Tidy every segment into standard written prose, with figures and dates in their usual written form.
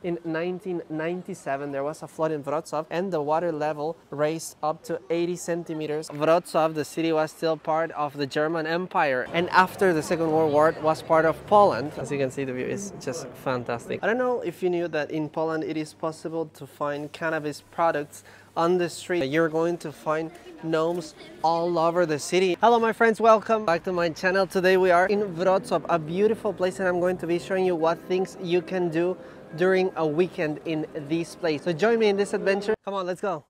In 1997, there was a flood in Wrocław and the water level raised up to 80 centimeters. Wrocław, the city, was still part of the German Empire, and after the Second World War, it was part of Poland. As you can see, the view is just fantastic. I don't know if you knew that in Poland it is possible to find cannabis products on the street. You're going to find gnomes all over the city. Hello my friends, welcome back to my channel. Today we are in Wrocław, a beautiful place, and I'm going to be showing you what things you can do during a weekend in this place. So join me in this adventure. Come on, let's go.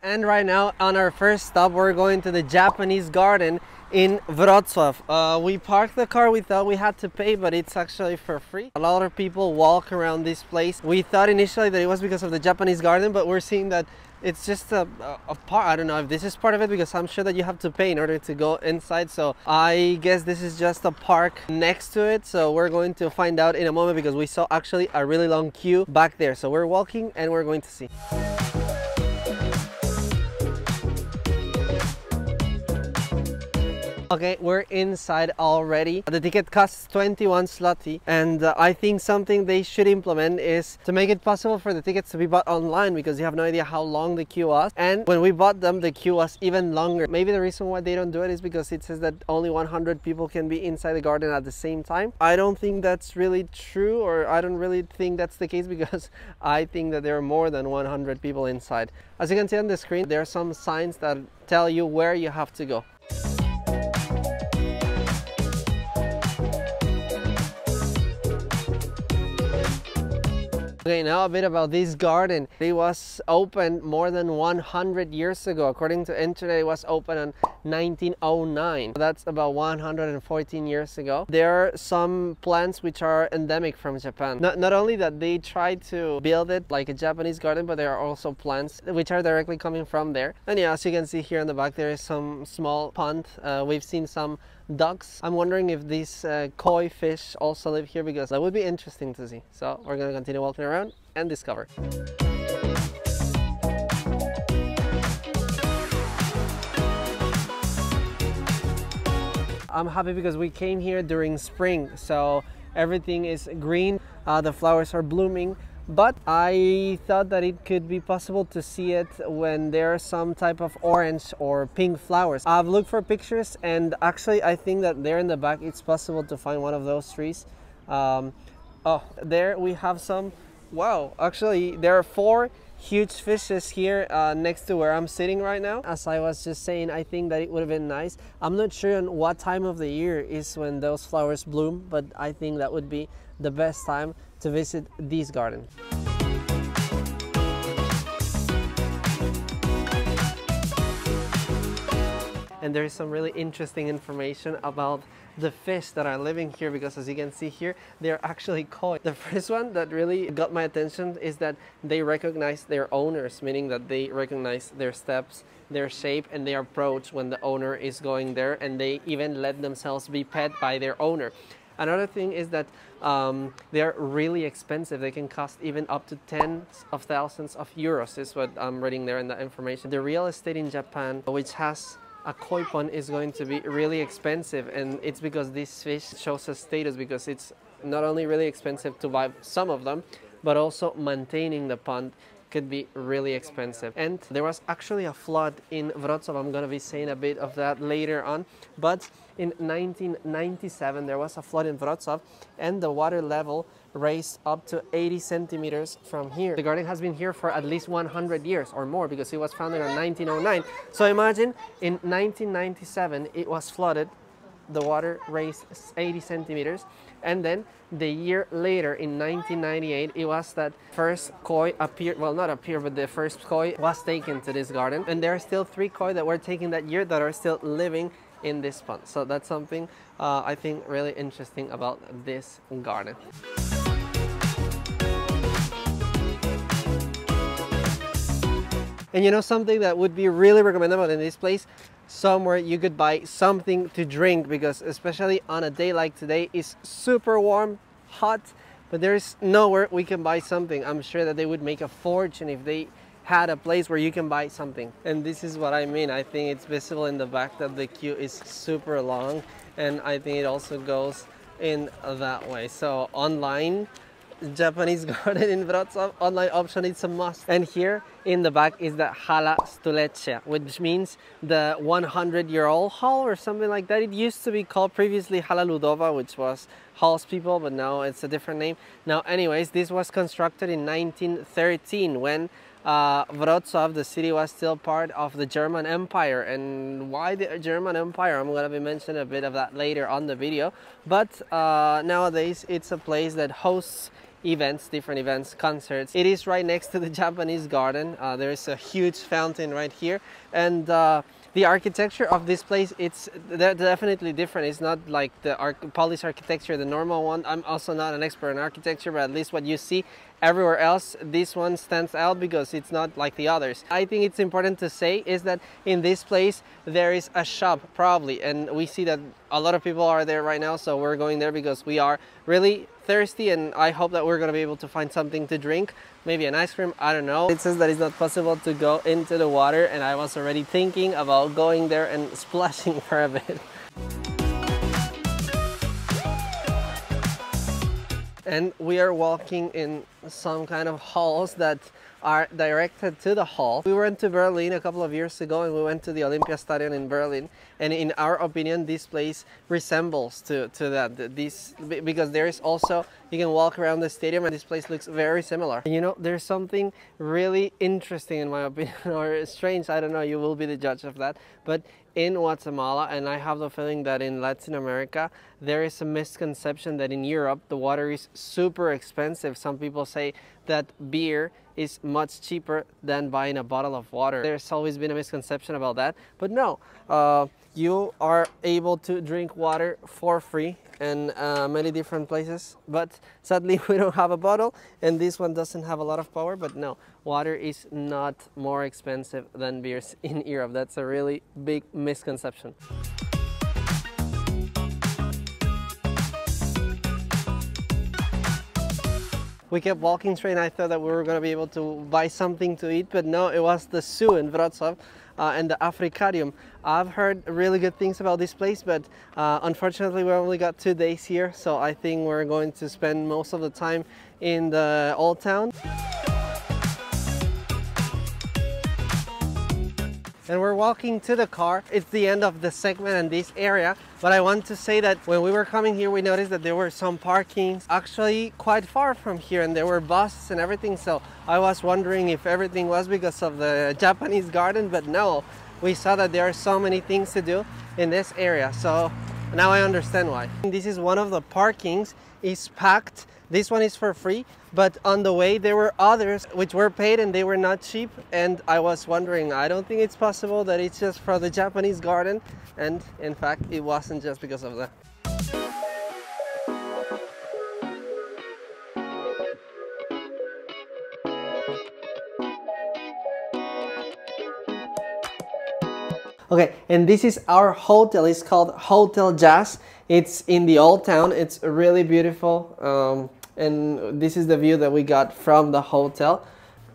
And right now, on our first stop, we're going to the Japanese garden in Wrocław. We parked the car. We thought we had to pay, but it's actually for free. A lot of people walk around this place. We thought initially that it was because of the Japanese garden, but we're seeing that it's just a part. I don't know if this is part of it, because I'm sure that you have to pay in order to go inside. So I guess this is just a park next to it. So we're going to find out in a moment, because we saw actually a really long queue back there. So we're walking and we're going to see. Okay, we're inside already. The ticket costs 21 zloty, and I think something they should implement is to make it possible for the tickets to be bought online, because you have no idea how long the queue was. And when we bought them, the queue was even longer. Maybe the reason why they don't do it is because it says that only 100 people can be inside the garden at the same time. I don't think that's really true, or I don't really think that's the case, because I think that there are more than 100 people inside. As you can see on the screen, there are some signs that tell you where you have to go. Okay, now a bit about this garden. It was opened more than 100 years ago. According to internet, it was opened in 1909. That's about 114 years ago. There are some plants which are endemic from Japan. Not only that they tried to build it like a Japanese garden, but there are also plants which are directly coming from there. And yeah, as you can see here in the back, there is some small pond. We've seen some ducks. I'm wondering if these koi fish also live here, because that would be interesting to see. So we're gonna continue walking around and discover. I'm happy because we came here during spring, so everything is green, the flowers are blooming. But I thought that it could be possible to see it when there are some type of orange or pink flowers. I've looked for pictures, and actually I think that there in the back it's possible to find one of those trees. Oh, there we have some. Wow, actually there are 4 huge fishes here next to where I'm sitting right now. As I was just saying, I think that it would have been nice. I'm not sure on what time of the year is when those flowers bloom, but I think that would be the best time to visit this garden. And there is some really interesting information about the fish that are living here, because as you can see here, they're actually koi. The first one that really got my attention is that they recognize their owners, meaning that they recognize their steps, their shape, and they approach when the owner is going there, and they even let themselves be pet by their owner. Another thing is that they're really expensive. They can cost even up to tens of thousands of euros, is what I'm reading there in the information. The real estate in Japan, which has a koi pond, is going to be really expensive, and it's because this fish shows a status, because it's not only really expensive to buy some of them, but also maintaining the pond could be really expensive. And there was actually a flood in Wrocław. I'm going to be saying a bit of that later on. But in 1997, there was a flood in Wrocław, and the water level raised up to 80 centimeters from here. The garden has been here for at least 100 years or more, because it was founded in 1909. So imagine in 1997, it was flooded. The water raised 80 centimeters, and then the year later in 1998, it was that first koi appeared, well, not appeared, but the first koi was taken to this garden, and there are still 3 koi that were taken that year that are still living in this pond. So that's something I think really interesting about this garden. And you know something that would be really recommendable in this place? Somewhere you could buy something to drink, because especially on a day like today, it's super warm, hot, but there's nowhere we can buy something. I'm sure that they would make a fortune if they had a place where you can buy something. And this is what I mean. I think it's visible in the back that the queue is super long, and I think it also goes in that way. So online Japanese garden in Wrocław, online option, it's a must. And here in the back is the Hala Stulecia, which means the 100-year-old hall or something like that. It used to be called previously Hala Ludowa, which was Hall's people, but now it's a different name. Now anyways, this was constructed in 1913 when Wrocław, the city, was still part of the German Empire. And why the German Empire? I'm going to be mentioning a bit of that later on the video. But nowadays it's a place that hosts events, different events, concerts. It is right next to the Japanese garden. There is a huge fountain right here, and the architecture of this place, it's definitely different. It's not like the Polish architecture, the normal one. I'm also not an expert in architecture, but at least what you see everywhere else, this one stands out because it's not like the others. I think it's important to say is that in this place there is a shop probably, and we see that a lot of people are there right now, so we're going there because we are really thirsty, and I hope that we're going to be able to find something to drink, maybe an ice cream, I don't know. It says that it's not possible to go into the water, and I was already thinking about going there and splashing for a bit. And we are walking in some kind of halls that are directed to the hall. We went to Berlin a couple of years ago, and we went to the Olympiastadion in Berlin, and in our opinion this place resembles to that, because there is also, you can walk around the stadium and this place looks very similar. And you know, there's something really interesting in my opinion, or strange, I don't know, you will be the judge of that, but in Guatemala, and I have the feeling that in Latin America, there is a misconception that in Europe the water is super expensive. Some people say that beer is much cheaper than buying a bottle of water. There's always been a misconception about that, but no, you are able to drink water for free in many different places, but sadly we don't have a bottle, and this one doesn't have a lot of power. But no, water is not more expensive than beers in Europe. That's a really big misconception. We kept walking straight, and I thought that we were going to be able to buy something to eat, but no, it was the zoo in Wrocław and the Africarium. I've heard really good things about this place, but unfortunately we only got 2 days here, so I think we're going to spend most of the time in the old town. And we're walking to the car. It's the end of the segment in this area, but I want to say that when we were coming here, we noticed that there were some parkings actually quite far from here, and there were buses and everything, so I was wondering if everything was because of the Japanese garden, but no, we saw that there are so many things to do in this area, so now I understand why. This is one of the parkings, it's packed. This one is for free, but on the way there were others which were paid and they were not cheap, and I was wondering, I don't think it's possible that it's just for the Japanese garden, and in fact it wasn't just because of that. Okay, and this is our hotel. It's called Hotel Jazz. It's in the old town. It's really beautiful. And this is the view that we got from the hotel.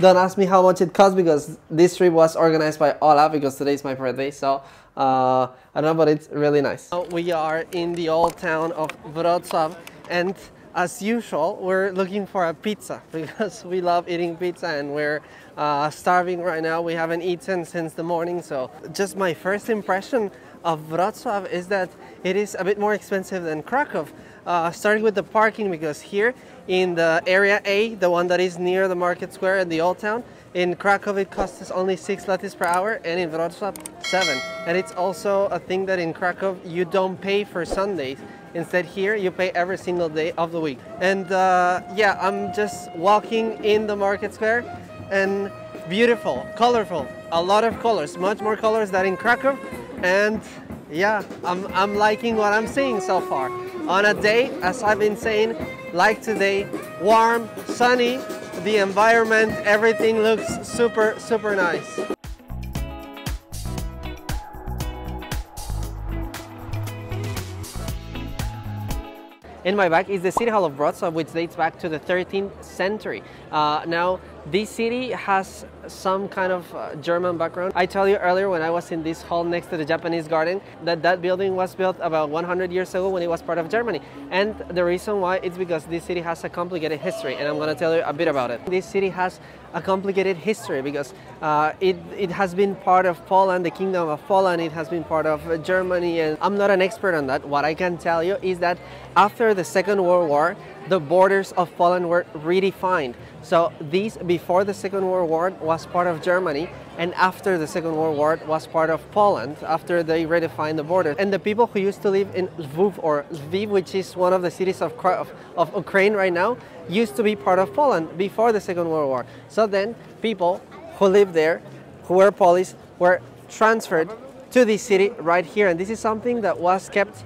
Don't ask me how much it cost, because this trip was organized by Ola, because today is my birthday, so I don't know, but it's really nice. We are in the old town of Wrocław, and as usual we're looking for a pizza because we love eating pizza, and we're starving right now. We haven't eaten since the morning, so just my first impression of Wrocław is that it is a bit more expensive than Krakow. Starting with the parking, because here in the area A, the one that is near the market square and the old town, in Krakow it costs us only 6 zlotys per hour, and in Wrocław 7. And it's also a thing that in Krakow you don't pay for Sundays. Instead here you pay every single day of the week. And yeah, I'm just walking in the market square, and beautiful, colorful, a lot of colors, much more colors than in Krakow. And yeah, I'm liking what I'm seeing so far. On a day, as I've been saying, like today, warm, sunny, the environment, everything looks super, super nice. In my back is the City Hall of Wrocław, which dates back to the 13th century. Now, this city has some kind of German background. I told you earlier when I was in this hall next to the Japanese garden that that building was built about 100 years ago when it was part of Germany. And the reason why is because this city has a complicated history, and I'm going to tell you a bit about it. This city has a complicated history because it has been part of Poland, the Kingdom of Poland. It has been part of Germany, and I'm not an expert on that. What I can tell you is that after the Second World War, the borders of Poland were redefined. So this, before the Second World War, was part of Germany, and after the Second World War was part of Poland, after they redefined the border. And the people who used to live in Lviv, or Lviv, which is one of the cities of Ukraine right now, used to be part of Poland before the Second World War. So then people who lived there, who were Polish, were transferred to this city right here. And this is something that was kept,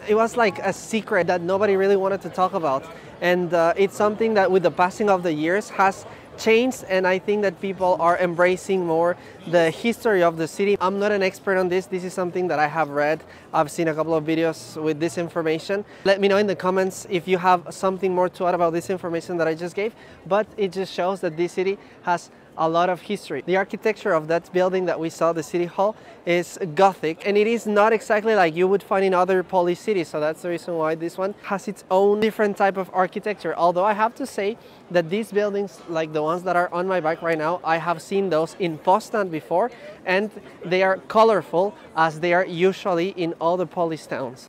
it was like a secret that nobody really wanted to talk about. And it's something that with the passing of the years has changed, and I think that people are embracing more the history of the city. I'm not an expert on this. This is something that I have read. I've seen a couple of videos with this information. Let me know in the comments if you have something more to add about this information that I just gave, but it just shows that this city has a lot of history. The architecture of that building that we saw, the City Hall, is Gothic, and it is not exactly like you would find in other Polish cities, so that's the reason why this one has its own different type of architecture. Although I have to say that these buildings, like the ones that are on my back right now, I have seen those in Poznan before, and they are colorful as they are usually in all the Polish towns.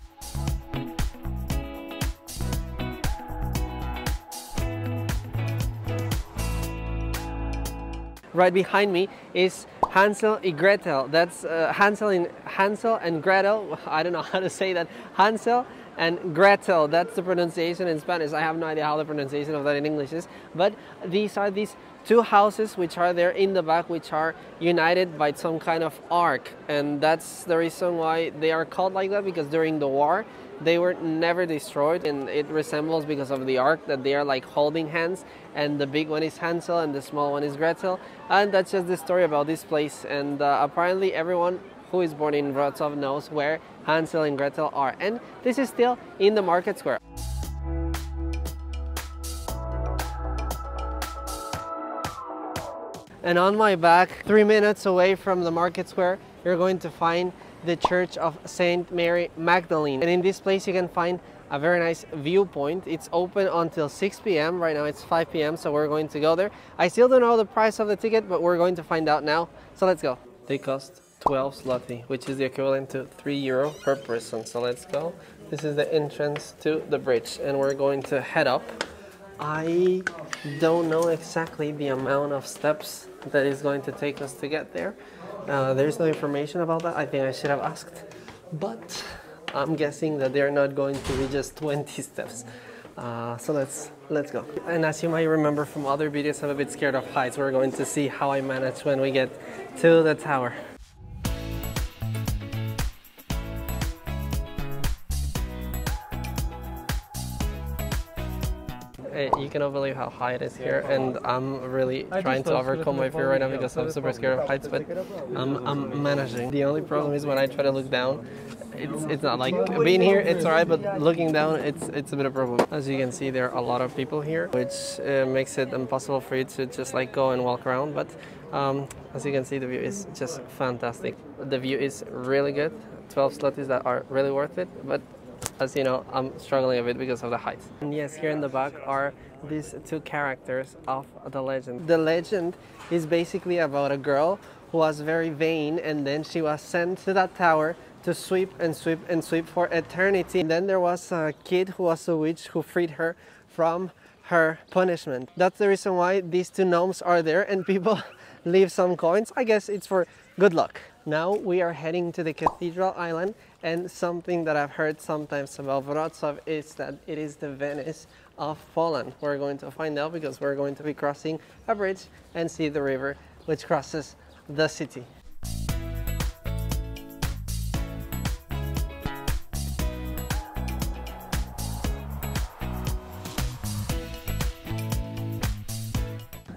Right behind me is Hansel and Gretel. That's Hansel and Gretel. I don't know how to say that. Hansel and Gretel. That's the pronunciation in Spanish. I have no idea how the pronunciation of that in English is. But these are these two houses which are there in the back, which are united by some kind of arc. And that's the reason why they are called like that, because during the war, they were never destroyed, and it resembles because of the arc that they are like holding hands, and the big one is Hansel and the small one is Gretel. And that's just the story about this place. And apparently everyone who is born in Wrocław knows where Hansel and Gretel are. And this is still in the market square. And on my back, 3 minutes away from the market square, you're going to find the Church of Saint Mary Magdalene. And in this place you can find a very nice viewpoint. It's open until 6 p.m. Right now it's 5 p.m. so we're going to go there. I still don't know the price of the ticket, but we're going to find out now. So let's go. They cost 12 zloty, which is the equivalent to €3 per person. So let's go. This is the entrance to the bridge, and we're going to head up. I don't know exactly the amount of steps that is going to take us to get there. There's no information about that. I think I should have asked, but I'm guessing that they're not going to be just 20 steps. So let's go. And as you might remember from other videos, I'm a bit scared of heights. We're going to see how I manage when we get to the tower. You cannot believe how high it is here, and I'm really trying to overcome my fear right now because I'm super scared of heights, but I'm managing. The only problem is when I try to look down, it's not like being here, it's alright, but looking down, it's a bit of a problem. As you can see, there are a lot of people here, which makes it impossible for you to just like go and walk around, but as you can see, the view is just fantastic. The view is really good. 12 zlotys that are really worth it, but as you know, I'm struggling a bit because of the height. And yes, here in the back are these two characters of the legend. The legend is basically about a girl who was very vain, and then she was sent to that tower to sweep and sweep and sweep for eternity. And then there was a kid who was a witch who freed her from her punishment. That's the reason why these two gnomes are there, and people leave some coins. I guess it's for good luck. Now we are heading to the Cathedral Island, and something that I've heard sometimes about Wrocław is that it is the Venice of Poland. We're going to find out because we're going to be crossing a bridge and see the river which crosses the city.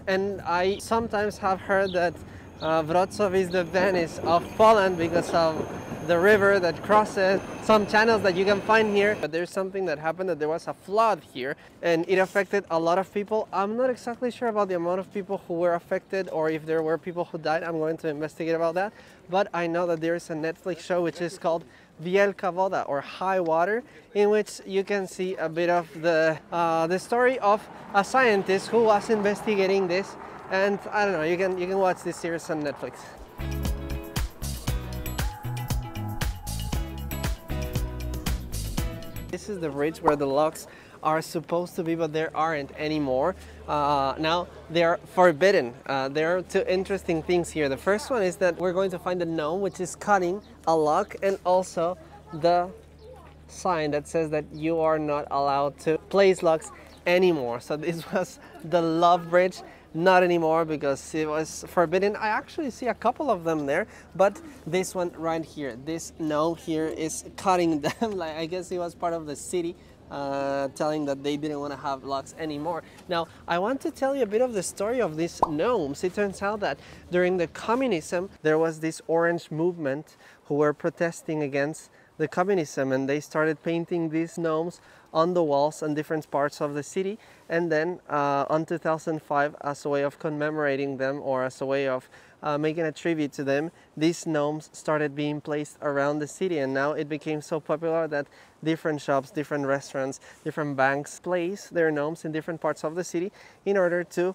And I sometimes have heard that Wrocław is the Venice of Poland because of the river that crosses, some channels that you can find here. But there's something that happened, that there was a flood here and it affected a lot of people. I'm not exactly sure about the amount of people who were affected or if there were people who died. I'm going to investigate about that. But I know that there is a Netflix show which is called Wielka Woda, or High Water, in which you can see a bit of the story of a scientist who was investigating this. And I don't know, you can watch this series on Netflix. This is the bridge where the locks are supposed to be, but there aren't anymore. Now they are forbidden. There are two interesting things here. The first one is that we're going to find a gnome which is cutting a lock, and also the sign that says that you are not allowed to place locks anymore. So this was the love bridge. Not anymore because it was forbidden. I actually see a couple of them there, but this one right here, this gnome here is cutting them. Like, I guess he was part of the city telling that they didn't want to have locks anymore. Now, I want to tell you a bit of the story of these gnomes. It turns out that during the communism, there was this orange movement who were protesting against the communism, and they started painting these gnomes on the walls in different parts of the city. And then on 2005, as a way of commemorating them, or as a way of making a tribute to them, these gnomes started being placed around the city. And now it became so popular that different shops, different restaurants, different banks place their gnomes in different parts of the city in order to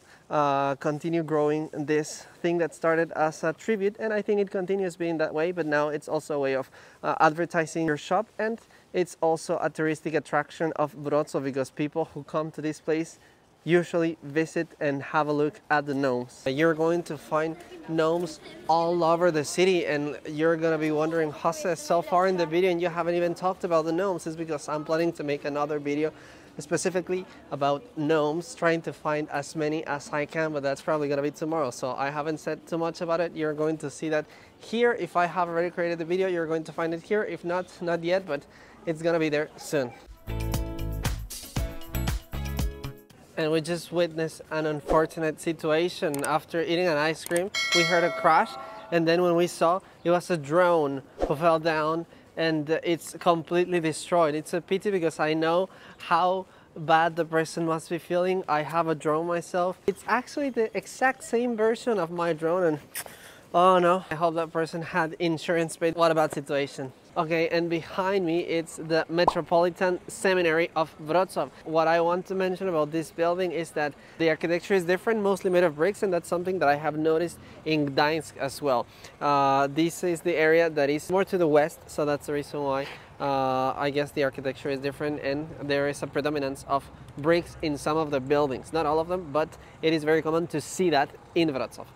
continue growing this thing that started as a tribute. And I think it continues being that way, but now it's also a way of advertising your shop, and it's also a touristic attraction of Wrocław, because people who come to this place usually visit and have a look at the gnomes. You're going to find gnomes all over the city, and you're gonna be wondering, Jose, so far in the video and you haven't even talked about the gnomes. It's because I'm planning to make another video specifically about gnomes, trying to find as many as I can, but that's probably gonna be tomorrow, so I haven't said too much about it. You're going to see that here. If I have already created the video, you're going to find it here. If not, not yet, but it's gonna be there soon. And we just witnessed an unfortunate situation. After eating an ice cream, we heard a crash, and then when we saw, it was a drone who fell down, and it's completely destroyed. It's a pity because I know how bad the person must be feeling. I have a drone myself. It's actually the exact same version of my drone, and oh no, I hope that person had insurance paid. What about situation? Okay, and behind me it's the Metropolitan Seminary of Wrocław. What I want to mention about this building is that the architecture is different, mostly made of bricks, and that's something that I have noticed in Gdańsk as well. This is the area that is more to the west, so that's the reason why I guess the architecture is different, and there is a predominance of bricks in some of the buildings. Not all of them, but it is very common to see that in Wrocław.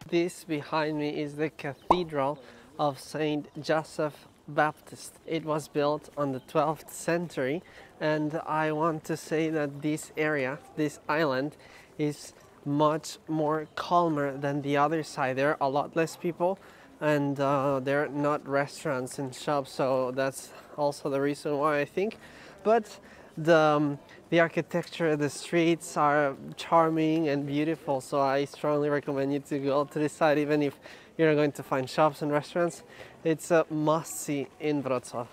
This behind me is the Cathedral of Saint Joseph Baptist. It was built on the 12th century, and I want to say that this area, this island, is much more calmer than the other side. There are a lot less people, and there are not restaurants and shops, so that's also the reason why, I think. But the architecture, the streets are charming and beautiful, so I strongly recommend you to go to this side. Even if you're not going to find shops and restaurants, it's a must-see in Wrocław.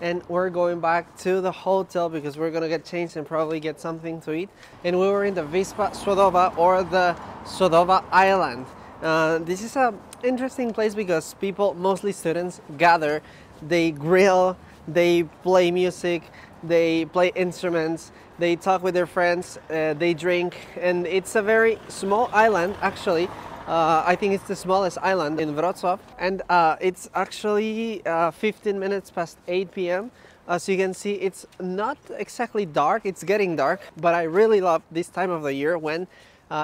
And we're going back to the hotel because we're gonna get changed and probably get something to eat. And we were in the Wyspa Słodowa, or the Słodowa Island. This is an interesting place because people, mostly students, gather, they grill, they play music, they play instruments, they talk with their friends, they drink, and it's a very small island actually. I think it's the smallest island in Wrocław, and it's actually 15 minutes past 8 p.m. As you can see, it's not exactly dark, it's getting dark, but I really love this time of the year when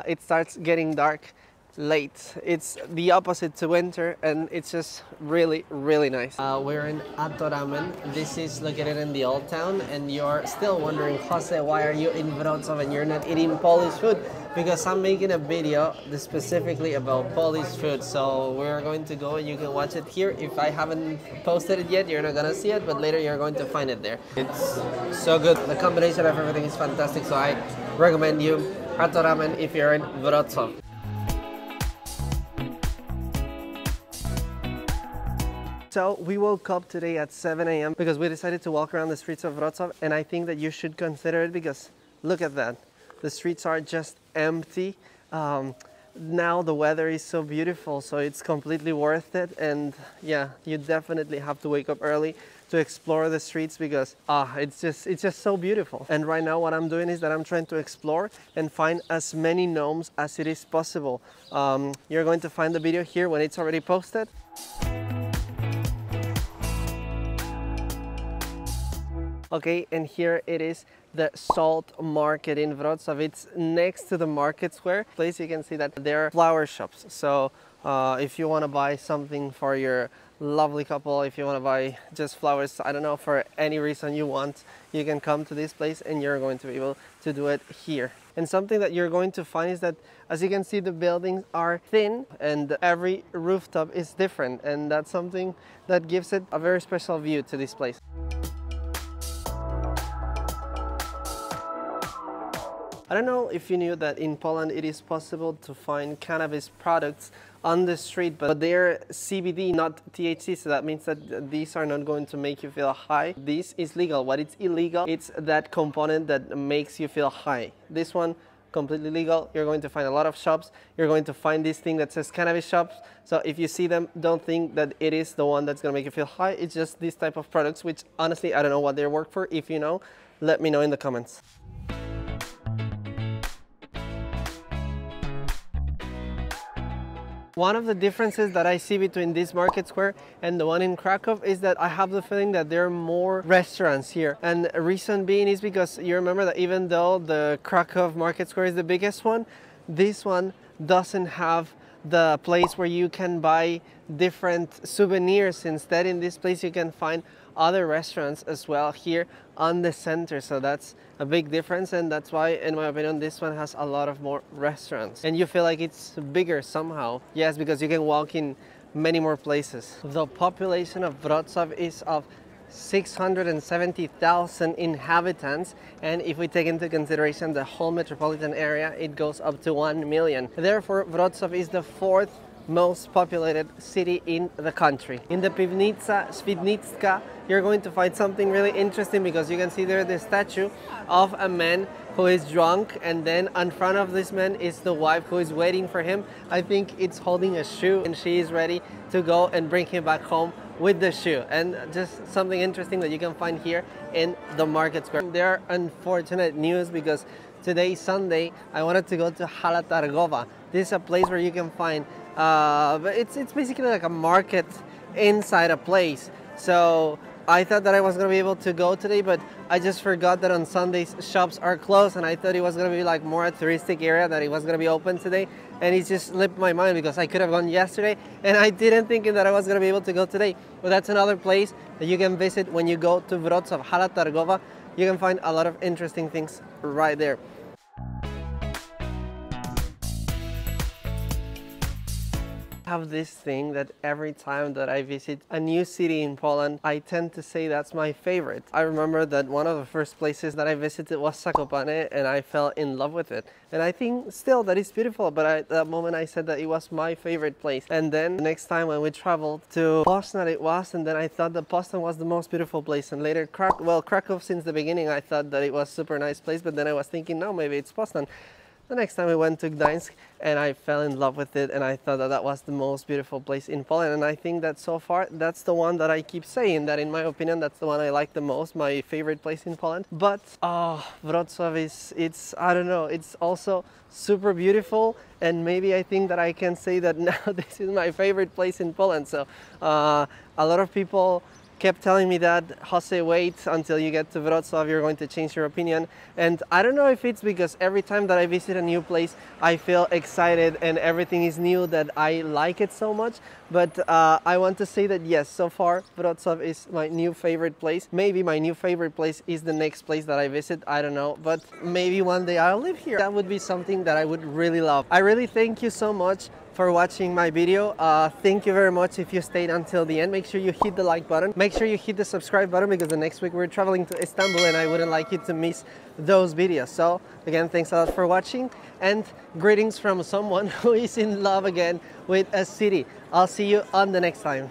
it starts getting dark late. It's the opposite to winter, and it's just really, really nice. We're in Atoramen. This is located in the old town, and you're still wondering, Jose, why are you in Wrocław and you're not eating Polish food? Because I'm making a video specifically about Polish food. So we're going to go and you can watch it here. If I haven't posted it yet, you're not gonna see it, but later you're going to find it there. It's so good. The combination of everything is fantastic, so I recommend you Atoramen if you're in Wrocław. So we woke up today at 7 a.m. because we decided to walk around the streets of Wrocław, and I think that you should consider it because look at that. The streets are just empty. Now the weather is so beautiful, so it's completely worth it. And yeah, you definitely have to wake up early to explore the streets because it's just so beautiful. And right now what I'm doing is that I'm trying to explore and find as many gnomes as it is possible. You're going to find the video here when it's already posted. Okay, and here it is, the Salt Market in Wrocław. It's next to the market square place. You can see that there are flower shops. So if you want to buy something for your lovely couple, if you want to buy just flowers, I don't know, for any reason you want, you can come to this place and you're going to be able to do it here. And something that you're going to find is that, as you can see, the buildings are thin and every rooftop is different. And that's something that gives it a very special view to this place. I don't know if you knew that in Poland it is possible to find cannabis products on the street, but they're CBD, not THC, so that means that these are not going to make you feel high. This is legal. What is illegal, it's that component that makes you feel high. This one, completely legal. You're going to find a lot of shops. You're going to find this thing that says cannabis shops. So if you see them, don't think that it is the one that's going to make you feel high. It's just this type of products, which honestly, I don't know what they work for. If you know, let me know in the comments. One of the differences that I see between this market square and the one in Krakow is that I have the feeling that there are more restaurants here. And the reason being is because you remember that even though the Krakow market square is the biggest one, this one doesn't have the place where you can buy different souvenirs. Instead, in this place you can find other restaurants as well here on the center. So that's a big difference, and that's why, in my opinion, this one has a lot of more restaurants and you feel like it's bigger somehow. Yes, because you can walk in many more places. The population of Wrocław is of 670,000 inhabitants, and if we take into consideration the whole metropolitan area, it goes up to 1 million. Therefore, Wrocław is the fourth most populated city in the country. In the Piwnica Świdnicka, you're going to find something really interesting because you can see there the statue of a man who is drunk, and then in front of this man is the wife who is waiting for him. I think it's holding a shoe and she is ready to go and bring him back home with the shoe. And just something interesting that you can find here in the market square. There are unfortunate news because today, Sunday, I wanted to go to Hala Targowa. This is a place where you can find but it's basically like a market inside a place. So I thought that I was going to be able to go today, but I just forgot that on Sundays shops are closed, and I thought it was going to be like more a touristic area, that it was going to be open today, and it just slipped my mind because I could have gone yesterday and I didn't think that I was going to be able to go today. But that's another place that you can visit when you go to Wrocław, Hala Targowa. You can find a lot of interesting things right there. Have this thing that every time that I visit a new city in Poland, I tend to say that's my favorite. I remember that one of the first places that I visited was Zakopane, and I fell in love with it. And I think still that it's beautiful, but at that moment I said that it was my favorite place. And then the next time when we traveled to Poznan it was, and then I thought that Poznan was the most beautiful place. And later Krakow, since the beginning I thought that it was a super nice place, but then I was thinking, no, maybe it's Poznan. The next time we went to Gdańsk and I fell in love with it, and I thought that that was the most beautiful place in Poland. And I think that so far that's the one that I keep saying, that in my opinion that's the one I like the most, my favorite place in Poland. But Wrocław it's I don't know, it's also super beautiful, and maybe I think that I can say that now this is my favorite place in Poland. So a lot of people kept telling me that, Jose, wait until you get to Wrocław, you're going to change your opinion. And I don't know if it's because every time that I visit a new place, I feel excited and everything is new, that I like it so much. But I want to say that yes, so far Wrocław is my new favorite place. Maybe my new favorite place is the next place that I visit, I don't know, but maybe one day I'll live here. That would be something that I would really love. I really thank you so much for watching my video. Thank you very much if you stayed until the end. Make sure you hit the like button. Make sure you hit the subscribe button, because the next week we're traveling to Istanbul and I wouldn't like you to miss those videos. So again, thanks a lot for watching, and greetings from someone who is in love again with a city. I'll see you on the next time.